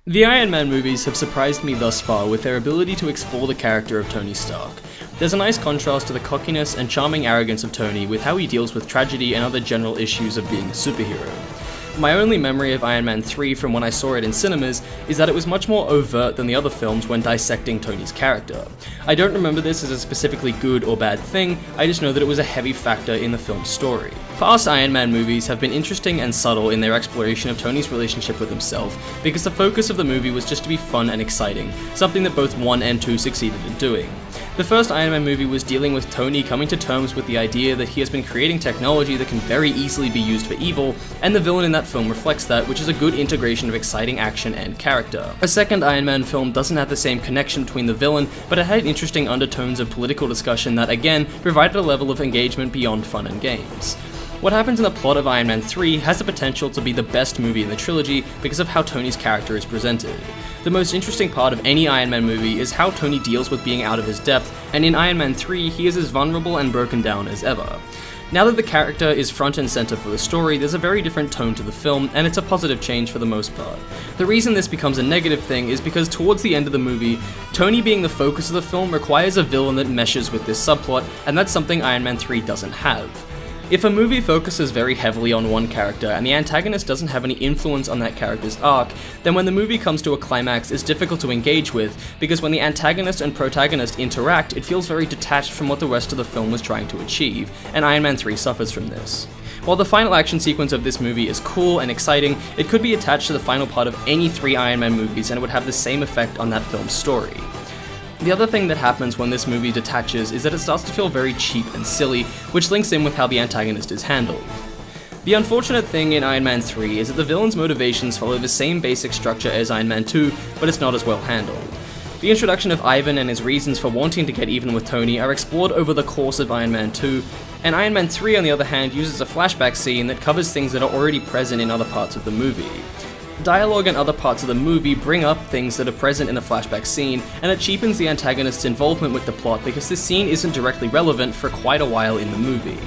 The Iron Man movies have surprised me thus far with their ability to explore the character of Tony Stark. There's a nice contrast to the cockiness and charming arrogance of Tony with how he deals with tragedy and other general issues of being a superhero. My only memory of Iron Man 3 from when I saw it in cinemas is that it was much more overt than the other films when dissecting Tony's character. I don't remember this as a specifically good or bad thing, I just know that it was a heavy factor in the film's story. Past Iron Man movies have been interesting and subtle in their exploration of Tony's relationship with himself, because the focus of the movie was just to be fun and exciting, something that both 1 and 2 succeeded in doing. The first Iron Man movie was dealing with Tony coming to terms with the idea that he has been creating technology that can very easily be used for evil, and the villain in that film reflects that, which is a good integration of exciting action and character. A second Iron Man film doesn't have the same connection between the villain, but it had interesting undertones of political discussion that, again, provided a level of engagement beyond fun and games. What happens in the plot of Iron Man 3 has the potential to be the best movie in the trilogy because of how Tony's character is presented. The most interesting part of any Iron Man movie is how Tony deals with being out of his depth, and in Iron Man 3 he is as vulnerable and broken down as ever. Now that the character is front and center for the story, there's a very different tone to the film, and it's a positive change for the most part. The reason this becomes a negative thing is because towards the end of the movie, Tony being the focus of the film requires a villain that meshes with this subplot, and that's something Iron Man 3 doesn't have. If a movie focuses very heavily on one character and the antagonist doesn't have any influence on that character's arc, then when the movie comes to a climax, it's difficult to engage with, because when the antagonist and protagonist interact, it feels very detached from what the rest of the film was trying to achieve, and Iron Man 3 suffers from this. While the final action sequence of this movie is cool and exciting, it could be attached to the final part of any 3 Iron Man movies and it would have the same effect on that film's story. The other thing that happens when this movie detaches is that it starts to feel very cheap and silly, which links in with how the antagonist is handled. The unfortunate thing in Iron Man 3 is that the villain's motivations follow the same basic structure as Iron Man 2, but it's not as well handled. The introduction of Ivan and his reasons for wanting to get even with Tony are explored over the course of Iron Man 2, and Iron Man 3 on the other hand uses a flashback scene that covers things that are already present in other parts of the movie. Dialogue and other parts of the movie bring up things that are present in the flashback scene, and it cheapens the antagonist's involvement with the plot because this scene isn't directly relevant for quite a while in the movie.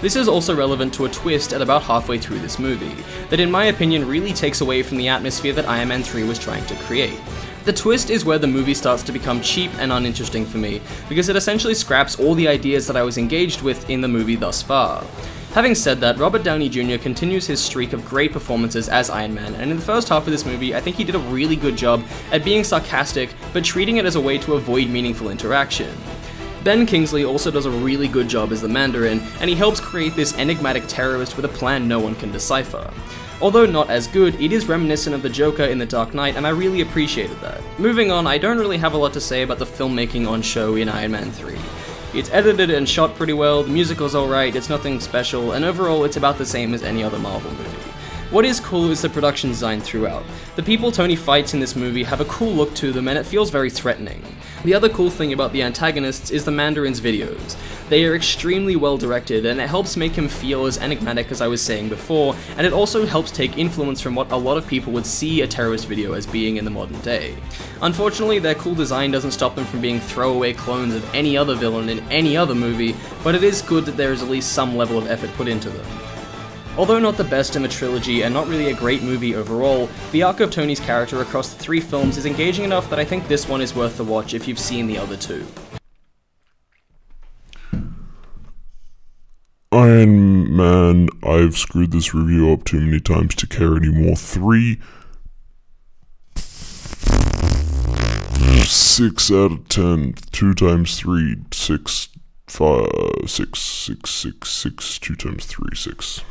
This is also relevant to a twist at about halfway through this movie, that in my opinion really takes away from the atmosphere that Iron Man 3 was trying to create. The twist is where the movie starts to become cheap and uninteresting for me, because it essentially scraps all the ideas that I was engaged with in the movie thus far. Having said that, Robert Downey Jr. continues his streak of great performances as Iron Man, and in the first half of this movie, I think he did a really good job at being sarcastic, but treating it as a way to avoid meaningful interaction. Ben Kingsley also does a really good job as the Mandarin, and he helps create this enigmatic terrorist with a plan no one can decipher. Although not as good, it is reminiscent of the Joker in The Dark Knight, and I really appreciated that. Moving on, I don't really have a lot to say about the filmmaking on show in Iron Man 3. It's edited and shot pretty well, the musical's alright, it's nothing special, and overall it's about the same as any other Marvel movie. What is cool is the production design throughout. The people Tony fights in this movie have a cool look to them and it feels very threatening. The other cool thing about the antagonists is the Mandarin's videos. They are extremely well directed and it helps make him feel as enigmatic as I was saying before, and it also helps take influence from what a lot of people would see a terrorist video as being in the modern day. Unfortunately, their cool design doesn't stop them from being throwaway clones of any other villain in any other movie, but it is good that there is at least some level of effort put into them. Although not the best in the trilogy and not really a great movie overall, the arc of Tony's character across the 3 films is engaging enough that I think this one is worth the watch if you've seen the other 2. Iron Man, I've screwed this review up too many times to care anymore. 3. 6 out of 10. 2 times 3. 6. 5. 6. 6. 6. 6. 2 times 3. 6.